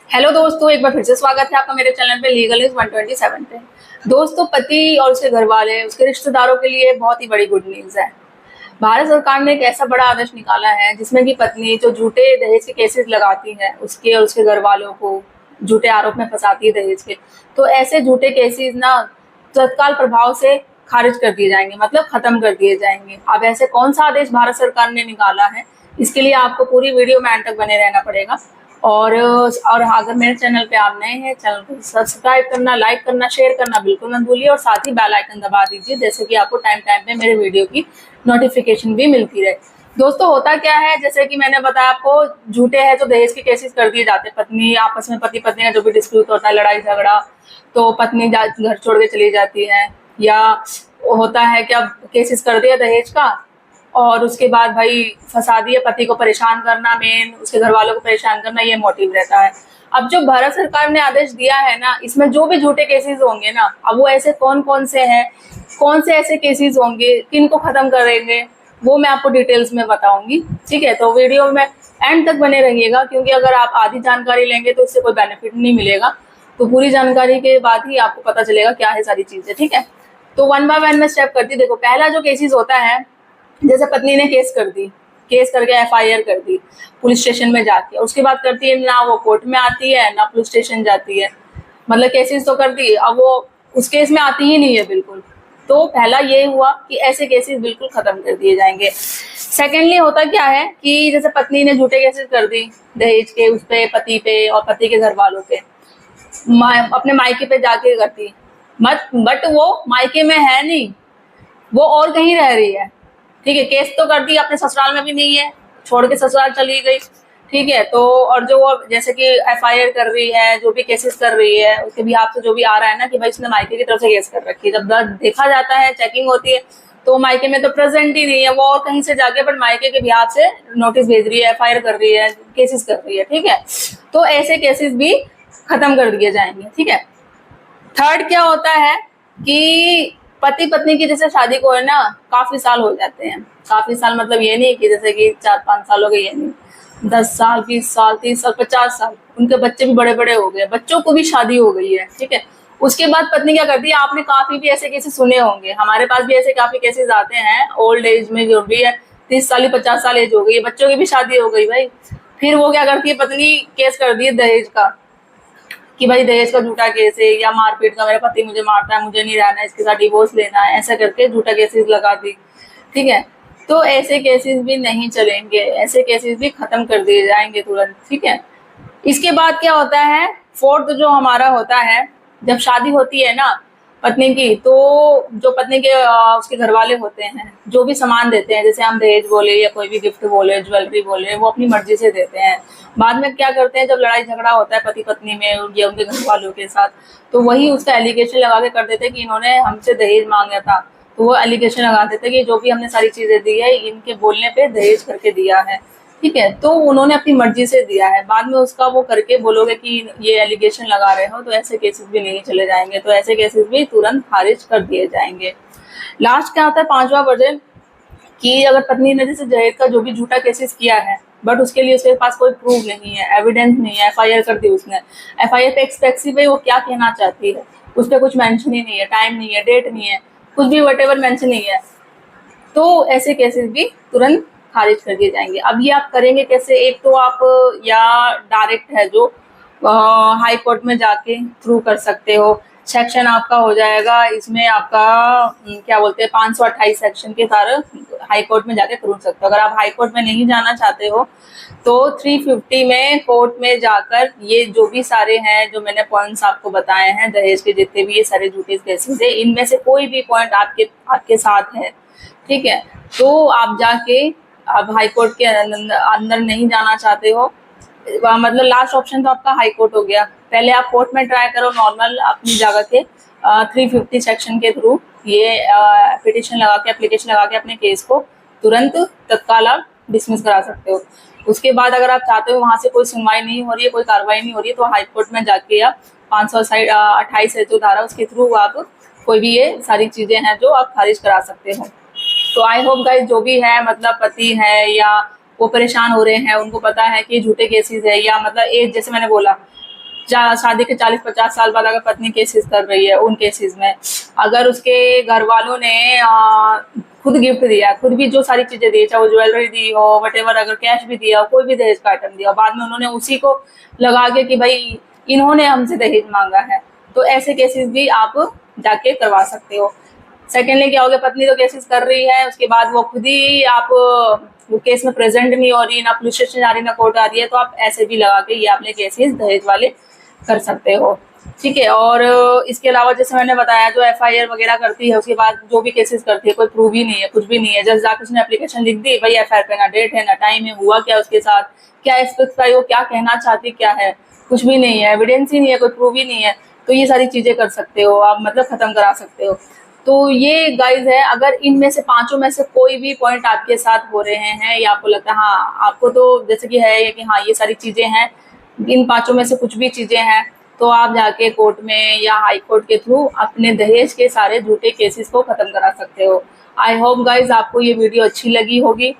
Hello दोस्तों, एक बार फिर से स्वागत है आपका मेरे चैनल पे लीगल न्यूज 127 पे। दोस्तों, पति और उसके घर वाले उसके रिश्तेदारों के लिए बहुत ही बड़ी गुड न्यूज है। भारत सरकार ने एक ऐसा बड़ा आदेश निकाला है जिसमें कि पत्नी जो झूठे दहेज के केसेस लगाती है उसके और उसके घर वालों को झूठे आरोप में फंसाती है दहेज के, तो ऐसे झूठे केसेस ना तत्काल प्रभाव से खारिज कर दिए जाएंगे, मतलब खत्म कर दिए जाएंगे। अब ऐसे कौन सा आदेश भारत सरकार ने निकाला है, इसके लिए आपको पूरी वीडियो में अंत तक बने रहना पड़ेगा। और अगर मेरे चैनल पे आप नए हैं, चैनल को सब्सक्राइब करना, लाइक करना, शेयर करना बिल्कुल मत भूलिए और साथ ही बेल आइकन दबा दीजिए, जैसे कि आपको टाइम टाइम पे मेरे वीडियो की नोटिफिकेशन भी मिलती रहे। दोस्तों, होता क्या है, जैसे कि मैंने बताया आपको, झूठे हैं तो दहेज के केसेस कर दिए जाते हैं। पत्नी आपस में, पति पत्नी का जो भी डिस्प्यूट होता है, लड़ाई झगड़ा, तो पत्नी घर छोड़ के चली जाती है, या होता है कि अब केसेस कर दिया दहेज का और उसके बाद भाई फंसा दिए, पति को परेशान करना, मेन उसके घर वालों को परेशान करना, ये मोटिव रहता है। अब जो भारत सरकार ने आदेश दिया है ना, इसमें जो भी झूठे केसेस होंगे ना, अब वो ऐसे कौन कौन से हैं, कौन से ऐसे केसेस होंगे, किनको खत्म करेंगे, वो मैं आपको डिटेल्स में बताऊंगी। ठीक है, तो वीडियो में एंड तक बने रहिएगा, क्योंकि अगर आप आधी जानकारी लेंगे तो इससे कोई बेनिफिट नहीं मिलेगा। तो पूरी जानकारी के बाद ही आपको पता चलेगा क्या है सारी चीजें। ठीक है, तो वन बाय वन में स्टेप करती। देखो, पहला जो केसेस होता है, जैसे पत्नी ने केस कर दी, केस करके एफआईआर कर दी पुलिस स्टेशन में जाके, उसके बाद करती है ना वो कोर्ट में आती है ना पुलिस स्टेशन जाती है, मतलब केसेस तो कर दी, अब वो उस केस में आती ही नहीं है बिल्कुल। तो पहला ये हुआ कि ऐसे केसेस बिल्कुल खत्म कर दिए जाएंगे। सेकेंडली होता क्या है कि जैसे पत्नी ने झूठे केसेस कर दी दहेज के, उस पे, पति पे और पति के घर वालों पे, अपने मायके पे जाके करती, मत बट वो मायके में है नहीं, वो और कहीं रह रही है। ठीक है, केस तो कर दी, अपने ससुराल में भी नहीं है, छोड़ के ससुराल चली गई। ठीक है, तो और जो वो जैसे कि एफआईआर कर रही है, जो भी केसेस कर रही है, उसके भी हाथ से जो भी आ रहा है ना कि भाई उसने मायके की तरफ से केस कर रखी है, जब देखा जाता है, चेकिंग होती है, तो मायके में तो प्रेजेंट ही नहीं है, वो और कहीं से जाके बट मायके के भी हाथ से नोटिस भेज रही है, एफआईआर कर रही है, केसेस कर रही है। ठीक है, तो ऐसे केसेस भी खत्म कर दिए जाएंगे। ठीक है, थर्ड क्या होता है कि पति पत्नी की जैसे शादी को है ना काफी साल हो जाते हैं, काफी साल मतलब ये नहीं कि जैसे कि 4-5 साल हो गए, ये नहीं, 10 साल, 20 साल, 30 साल, 50 साल, उनके बच्चे भी बड़े बड़े हो गए, बच्चों को भी शादी हो गई है। ठीक है, उसके बाद पत्नी क्या करती है, आपने काफी भी ऐसे केसेस सुने होंगे, हमारे पास भी ऐसे काफी केसेस आते हैं, ओल्ड एज में जो भी है, 30 साल, 50 साल एज हो गई है, बच्चों की भी शादी हो गई भाई, फिर वो क्या करती है, पत्नी केस कर दी है दहेज का कि भाई दहेज का झूठा केस है, या मारपीट का, मेरा पति मुझे मारता है, मुझे नहीं रहना है, इसके साथ डिवोर्स लेना है, ऐसा करके झूठा केसेस लगा दी। ठीक है, तो ऐसे केसेस भी नहीं चलेंगे, ऐसे केसेस भी खत्म कर दिए जाएंगे तुरंत। ठीक है, इसके बाद क्या होता है, फोर्थ जो हमारा होता है, जब शादी होती है ना पत्नी की, तो जो पत्नी के उसके घर वाले होते हैं, जो भी सामान देते हैं, जैसे हम दहेज बोले या कोई भी गिफ्ट बोले, ज्वेलरी बोले, वो अपनी मर्जी से देते हैं। बाद में क्या करते हैं, जब लड़ाई झगड़ा होता है पति पत्नी में या उनके घर वालों के साथ, तो वही उसका एलिगेशन लगा के कर देते हैं कि इन्होंने हमसे दहेज मांगा था, तो वो एलिगेशन लगा देते हैं कि जो भी हमने सारी चीजें दी है, इनके बोलने पे दहेज करके दिया है। ठीक है, तो उन्होंने अपनी मर्जी से दिया है, बाद में उसका वो करके बोलोगे कि ये एलिगेशन लगा रहे हो, तो ऐसे केसेस भी नहीं चले जाएंगे, तो ऐसे केसेस भी तुरंत खारिज कर दिए जाएंगे। लास्ट क्या आता है, पांचवा वर्जन, कि अगर पत्नी ने जैसे दहेज का जो भी झूठा केसेस किया है, बट उसके लिए उसके पास कोई प्रूफ नहीं है, एविडेंस नहीं है, एफआईआर कर दी उसने, एफआईआर पे एक्सपेक्सी पे वो क्या कहना चाहती है, उस पर कुछ मेंशन ही नहीं है, टाइम नहीं है, डेट नहीं है, कुछ भी वटेवर मेंशन नहीं है, तो ऐसे केसेस भी तुरंत खारिज कर दिए जाएंगे। अब ये आप करेंगे कैसे, एक तो आप या डायरेक्ट है जो हाई कोर्ट में जाके थ्रू कर सकते हो, सेक्शन आपका हो जाएगा इसमें आपका क्या बोलते हैं, 528 सेक्शन के तहत हाई कोर्ट में जाके करूँ सकते हो। अगर आप हाई कोर्ट में नहीं जाना चाहते हो तो 350 में कोर्ट में जाकर ये जो भी सारे हैं, जो मैंने पॉइंट्स आपको बताए हैं, दहेज के जितने भी ये सारे झूठे केसेस है, इनमें से कोई भी पॉइंट आपके आपके साथ है, ठीक है, तो आप जाके, आप हाई कोर्ट के अंदर नहीं जाना चाहते हो, मतलब लास्ट ऑप्शन तो आपका हाई कोर्ट हो गया, पहले आप कोर्ट में ट्राई करो नॉर्मल अपनी जगह के 350 सेक्शन के थ्रू, ये पिटिशन लगा के, एप्लीकेशन लगा के अपने केस को तुरंत तत्काल आप डिसमिस करा सकते हो। उसके बाद अगर आप चाहते हो वहां से कोई सुनवाई नहीं हो रही है, कोई कार्रवाई नहीं हो रही है, तो हाई कोर्ट में जाके आप 528 है जो धारा, उसके थ्रू आप कोई भी ये सारी चीजें हैं जो आप खारिज करा सकते हो। तो आई होप गाइस, जो भी है, मतलब पति है या वो परेशान हो रहे हैं, उनको पता है कि झूठे केसेस है, या मतलब एज जैसे मैंने बोला शादी के 40-50 साल बाद अगर पत्नी केसेस कर रही है, उन केसेस में अगर उसके घर वालों ने खुद गिफ्ट दिया, खुद भी जो सारी चीजें दी, चाहे वो ज्वेलरी दी हो, वटेवर, अगर कैश भी दिया हो, कोई भी दहेज का आइटम दिया हो, बाद में उन्होंने उसी को लगा के कि भाई इन्होंने हमसे दहेज मांगा है, तो ऐसे केसेस भी आप जाके करवा सकते हो। सेकेंडली क्या हो गया, पत्नी तो केसेस कर रही है, उसके बाद वो खुद ही आप वो केस में प्रेजेंट नहीं हो रही, ना पुलिस स्टेशन आ रही, ना कोर्ट आ रही है, तो आप ऐसे भी लगा के ये आपने केसेस दहेज वाले कर सकते हो। ठीक है। और इसके अलावा जैसे मैंने बताया, जो एफआईआर वगैरह करती है, उसके बाद जो भी केसेस करती है, कोई प्रूव ही नहीं है, कुछ भी नहीं है, जस्ट जाकर उसने एप्लीकेशन लिख दी, भाई एफआईआर पे ना डेट है ना टाइम है, हुआ क्या उसके साथ, क्या स्पेसिफाई हो, क्या कहना चाहती क्या है, कुछ भी नहीं है, एविडेंस ही नहीं है, कोई प्रूव ही नहीं है, तो ये सारी चीजें कर सकते हो आप, मतलब खत्म करा सकते हो। तो ये गाइज है, अगर इनमें से पांचों में से कोई भी पॉइंट आपके साथ हो रहे हैं या आपको लगता है हाँ आपको तो जैसे कि है कि हाँ ये सारी चीजें हैं, इन पांचों में से कुछ भी चीजें हैं, तो आप जाके कोर्ट में या हाई कोर्ट के थ्रू अपने दहेज के सारे झूठे केसेस को खत्म करा सकते हो। आई होप गाइज आपको ये वीडियो अच्छी लगी होगी।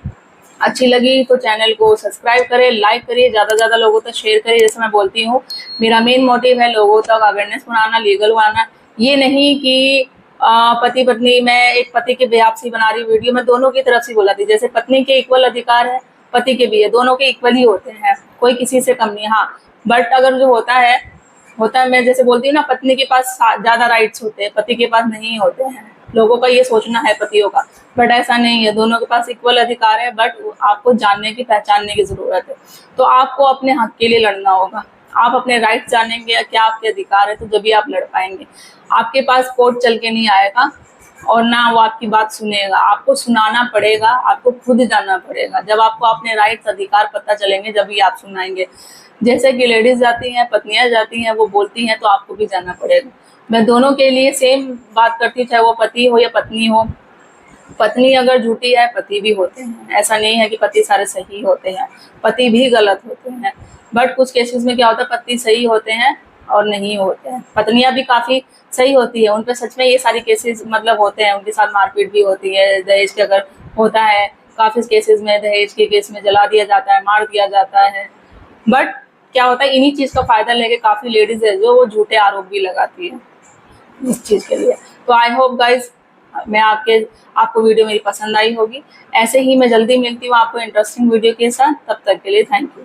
अच्छी लगी तो चैनल को सब्सक्राइब करें, लाइक करिए, ज़्यादा से ज़्यादा लोगों तक शेयर करिए। जैसे मैं बोलती हूँ, मेरा मेन मोटिव है लोगों तक अवेयरनेस बनाना, लीगल बनाना। ये नहीं कि पति पत्नी, मैं एक पति के बेहाफ से बना रही वीडियो, मैं दोनों की तरफ से बोला थी। जैसे पत्नी के इक्वल अधिकार है, पति के भी है, दोनों के इक्वल ही होते हैं, कोई किसी से कम नहीं। हाँ, बट अगर जो होता है मैं जैसे बोलती हूँ ना, पत्नी के पास ज़्यादा राइट्स होते हैं, पति के पास नहीं होते हैं। लोगों का ये सोचना है पतियों का, बट ऐसा नहीं है, दोनों के पास इक्वल अधिकार है, बट आपको जानने की, पहचानने की जरूरत है। तो आपको अपने हक के लिए लड़ना होगा। आप अपने राइट्स जानेंगे, क्या आपके अधिकार है, तो जब भी आप लड़ पाएंगे। आपके पास कोर्ट चल के नहीं आएगा और ना वो आपकी बात सुनेगा, आपको सुनाना पड़ेगा, आपको खुद जानना पड़ेगा। जब आपको अपने राइट्स, अधिकार पता चलेंगे, जब भी आप सुनाएंगे। जैसे कि लेडीज जाती हैं, पत्नियां जाती हैं, वो बोलती हैं, तो आपको भी जानना पड़ेगा। मैं दोनों के लिए सेम बात करती हूँ, चाहे वो पति हो या पत्नी हो। पत्नी अगर झूठी है, पति भी होते हैं, ऐसा नहीं है कि पति सारे सही होते हैं, पति भी गलत होते हैं। बट कुछ केसेस में क्या होता है, पति सही होते हैं और नहीं होते हैं, पत्नियां भी काफी सही होती है, उन पे सच में ये सारी केसेस मतलब होते हैं, उनके साथ मारपीट भी होती है, दहेज के अगर होता है, काफी केसेस में दहेज के केस में जला दिया जाता है, मार दिया जाता है। बट क्या होता है, इन्हीं चीज का फायदा लेके काफी लेडीज है जो वो झूठे आरोप भी लगाती है इस चीज के लिए। तो आई होप गाइज मैं आपको वीडियो मेरी पसंद आई होगी। ऐसे ही मैं जल्दी मिलती हूँ आपको इंटरेस्टिंग वीडियो के साथ। तब तक के लिए थैंक यू।